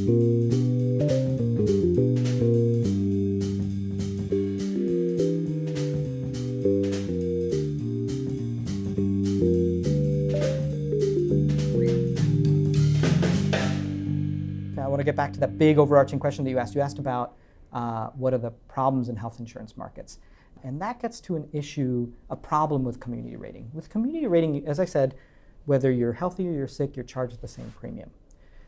I want to get back to that big overarching question that you asked. You asked about what are the problems in health insurance markets. And that gets to an issue, a problem with community rating. With community rating, as I said, whether you're healthy or you're sick, you're charged the same premium.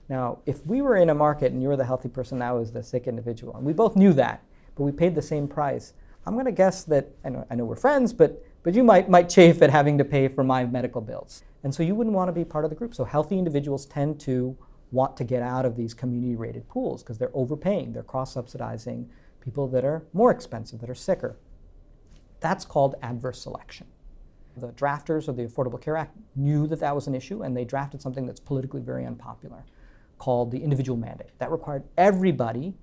Now, if we were in a market and you were the healthy person, I was the sick individual, and we both knew that, but we paid the same price, I'm going to guess that, I know we're friends, but you might chafe at having to pay for my medical bills. And so you wouldn't want to be part of the group. So healthy individuals tend to want to get out of these community-rated pools because they're overpaying, they're cross-subsidizing people that are more expensive, that are sicker. That's called adverse selection. The drafters of the Affordable Care Act knew that that was an issue, and they drafted something that's politically very unpopular called the individual mandate. That required everybody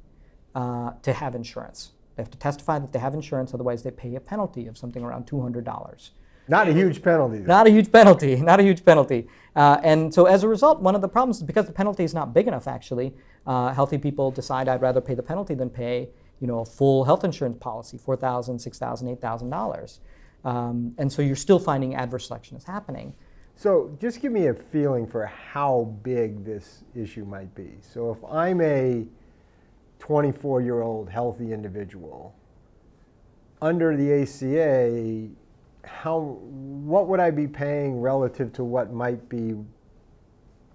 to have insurance. They have to testify that they have insurance, otherwise they pay a penalty of something around $200. Not a huge penalty, though. Not a huge penalty, not a huge penalty. And so as a result, one of the problems is because the penalty is not big enough, actually, healthy people decide I'd rather pay the penalty than pay a full health insurance policy, $4,000, $6,000, $8,000. And so you're still finding adverse selection is happening. So just give me a feeling for how big this issue might be. So if I'm a 24-year-old healthy individual, under the ACA, what would I be paying relative to what might be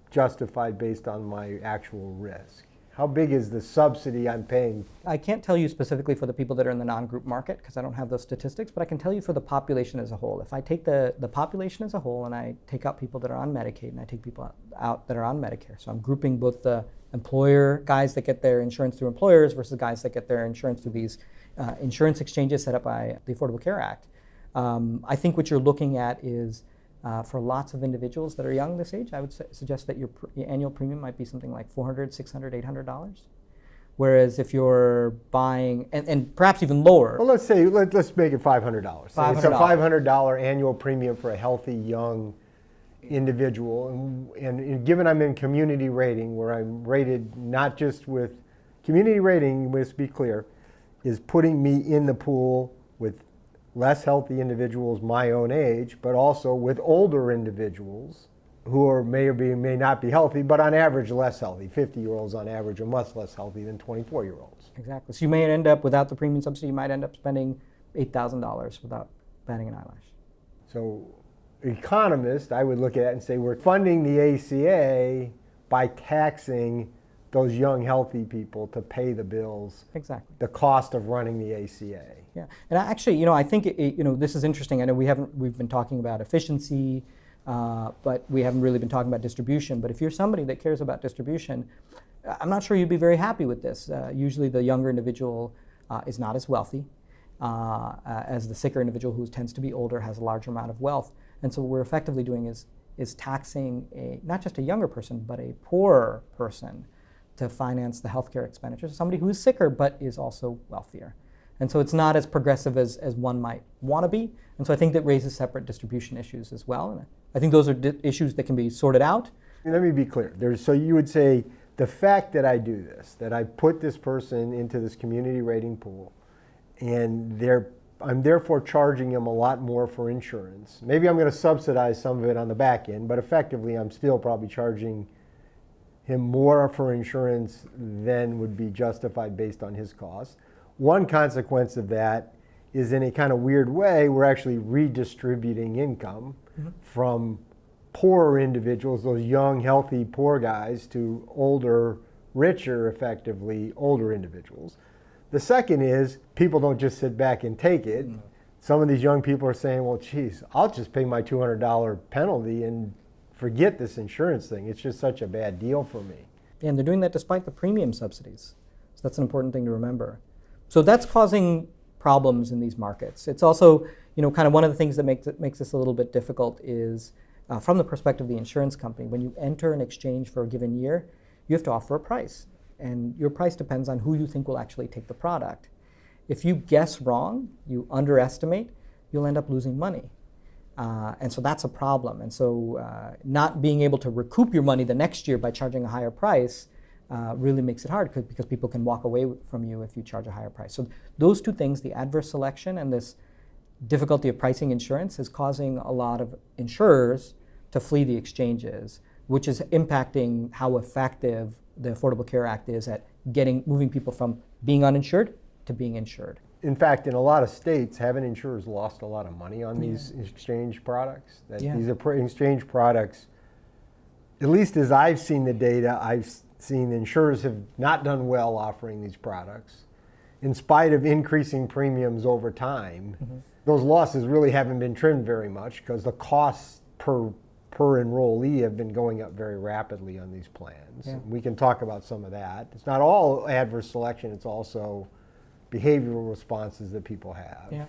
justified based on my actual risk? How big is the subsidy I'm paying? I can't tell you specifically for the people that are in the non-group market because I don't have those statistics, but I can tell you for the population as a whole. If I take the population as a whole and I take out people that are on Medicaid and I take people out that are on Medicare, so I'm grouping both the employer guys that get their insurance through employers versus guys that get their insurance through these insurance exchanges set up by the Affordable Care Act. I think what you're looking at is for lots of individuals that are young this age, I would suggest that your annual premium might be something like $400, $600, $800. Whereas if you're buying, and perhaps even lower. Well, let's make it $500. $500. It's a $500 annual premium for a healthy young individual. And given I'm in community rating, where I'm rated not just with community rating, let's be clear, is putting me in the pool with less healthy individuals my own age, but also with older individuals who may or may not be healthy, but on average less healthy. 50-year-olds on average are much less healthy than 24-year-olds. Exactly. So you may end up, without the premium subsidy, you might end up spending $8,000 without batting an eyelash. So economists, I would look at it and say we're funding the ACA by taxing those young, healthy people to pay the bills. Exactly. The cost of running the ACA. Yeah, and actually, I think this is interesting. I know we've been talking about efficiency, but we haven't really been talking about distribution. But if you're somebody that cares about distribution, I'm not sure you'd be very happy with this. Usually, the younger individual is not as wealthy as the sicker individual, who tends to be older, has a larger amount of wealth. And so what we're effectively doing is taxing not just a younger person, but a poorer person to finance the healthcare expenditures, somebody who is sicker but is also wealthier. And so it's not as progressive as one might want to be. And so I think that raises separate distribution issues as well. And I think those are issues that can be sorted out. Let me be clear. So you would say the fact that I do this, that I put this person into this community rating pool, and I'm therefore charging him a lot more for insurance. Maybe I'm going to subsidize some of it on the back end, but effectively I'm still probably charging him more for insurance than would be justified based on his costs. One consequence of that is, in a kind of weird way, we're actually redistributing income from poorer individuals, those young, healthy, poor guys, to older, richer, effectively, older individuals. The second is people don't just sit back and take it. Some of these young people are saying, well, geez, I'll just pay my $200 penalty and forget this insurance thing. It's just such a bad deal for me. And they're doing that despite the premium subsidies. So that's an important thing to remember. So that's causing problems in these markets. It's also, kind of one of the things that makes this a little bit difficult is from the perspective of the insurance company. When you enter an exchange for a given year, you have to offer a price. And your price depends on who you think will actually take the product. If you guess wrong, you underestimate, you'll end up losing money. And so that's a problem. And so not being able to recoup your money the next year by charging a higher price really makes it hard because people can walk away from you if you charge a higher price. So those two things, the adverse selection and this difficulty of pricing insurance, is causing a lot of insurers to flee the exchanges, which is impacting how effective the Affordable Care Act is at moving people from being uninsured to being insured. In fact, in a lot of states, haven't insurers lost a lot of money on these exchange products? These are exchange products, at least as I've seen the data, I've seen insurers have not done well offering these products. In spite of increasing premiums over time, those losses really haven't been trimmed very much because the costs per enrollee have been going up very rapidly on these plans. Yeah. We can talk about some of that. It's not all adverse selection, it's also behavioral responses that people have. Yeah.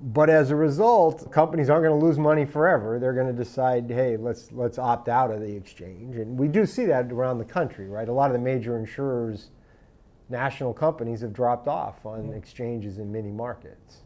But as a result, companies aren't going to lose money forever. They're going to decide, hey, let's opt out of the exchange. And we do see that around the country, right? A lot of the major insurers, national companies, have dropped off on exchanges in many markets.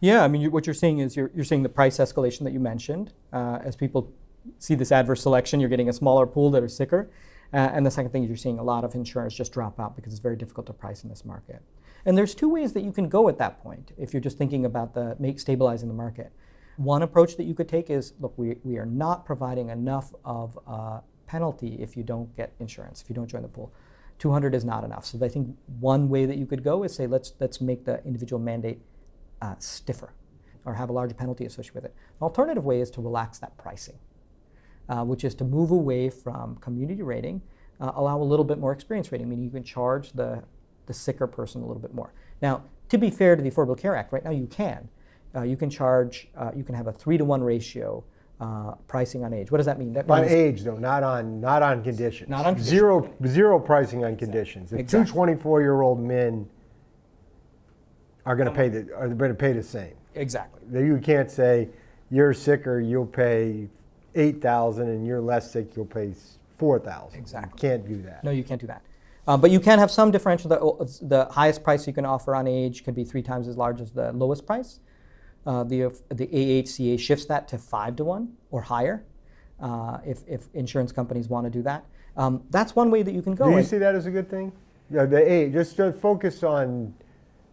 Yeah, I mean, what you're seeing is you're seeing the price escalation that you mentioned. As people see this adverse selection, you're getting a smaller pool that are sicker. And the second thing is you're seeing a lot of insurers just drop out because it's very difficult to price in this market. And there's two ways that you can go at that point if you're just thinking about stabilizing the market. One approach that you could take is, look, we are not providing enough of a penalty if you don't get insurance, if you don't join the pool. 200 is not enough. So I think one way that you could go is say, let's make the individual mandate stiffer or have a larger penalty associated with it. An alternative way is to relax that pricing, which is to move away from community rating, allow a little bit more experience rating, meaning you can charge the sicker person a little bit more. Now, to be fair to the Affordable Care Act, right now you can. You can charge, you can have a 3-to-1 ratio pricing on age. What does that mean? On age, though, not on conditions. Not on conditions. Zero pricing on conditions. If two 24-year-old men are going to pay the same. Exactly. You can't say you're sicker, you'll pay $8,000, and you're less sick, you'll pay $4,000. Exactly. You can't do that. No, you can't do that. But you can have some differential. The highest price you can offer on age can be 3 times as large as the lowest price. The AHCA shifts that to 5-to-1 or higher if insurance companies want to do that. That's one way that you can go. Do you see that as a good thing? Yeah, the age. Just to focus on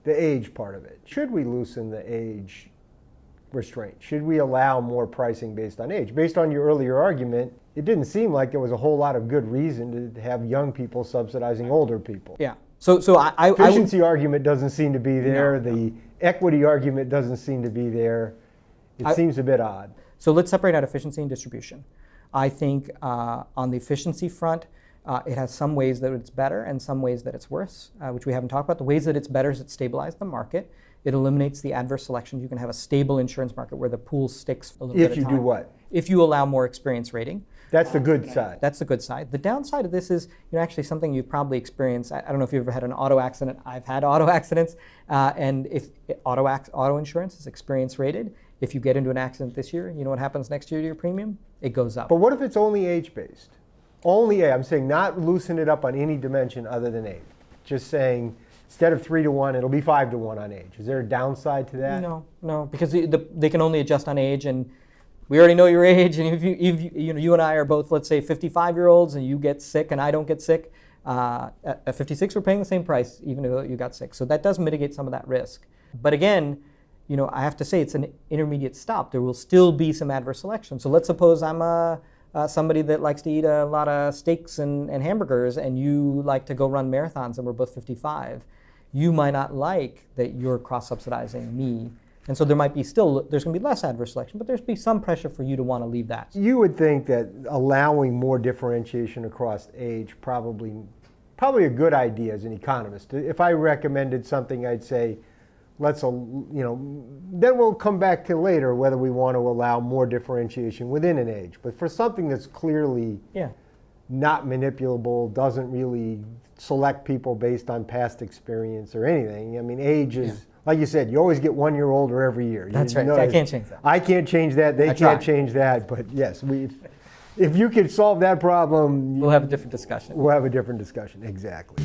the age part of it. Should we loosen the age restraint? Should we allow more pricing based on age? Based on your earlier argument, it didn't seem like there was a whole lot of good reason to have young people subsidizing older people. Yeah. So efficiency argument doesn't seem to be there. No. The equity argument doesn't seem to be there. It seems a bit odd. So let's separate out efficiency and distribution. I think on the efficiency front, it has some ways that it's better and some ways that it's worse, which we haven't talked about. The ways that it's better is it stabilizes the market. It eliminates the adverse selection. You can have a stable insurance market where the pool sticks a little bit at a time. If you do what? If you allow more experience rating. That's the good side. That's the good side. The downside of this is, actually something you've probably experienced. I don't know if you've ever had an auto accident. I've had auto accidents, and if auto insurance is experience rated, if you get into an accident this year, you know what happens next year to your premium? It goes up. But what if it's only age-based? Only age. I'm saying not loosen it up on any dimension other than age. Just saying instead of 3-to-1, it'll be 5-to-1 on age. Is there a downside to that? No, because they can only adjust on age, and we already know your age. And if you and I are both, let's say, 55-year-olds, and you get sick and I don't get sick, at 56 we're paying the same price even though you got sick. So that does mitigate some of that risk. But again, I have to say it's an intermediate stop. There will still be some adverse selection. So let's suppose I'm somebody that likes to eat a lot of steaks and hamburgers, and you like to go run marathons, and we're both 55. You might not like that you're cross-subsidizing me. And so there's going to be less adverse selection, but there's be some pressure for you to want to leave that. You would think that allowing more differentiation across age probably a good idea as an economist. If I recommended something, I'd say, then we'll come back to later whether we want to allow more differentiation within an age. But for something that's clearly not manipulable, doesn't really select people based on past experience or anything. I mean, age is, like you said, you always get 1 year older every year. That's right. I can't change that. I can't change that. They can't change that. But yes, if you could solve that problem, we'll have a different discussion. We'll have a different discussion. Exactly.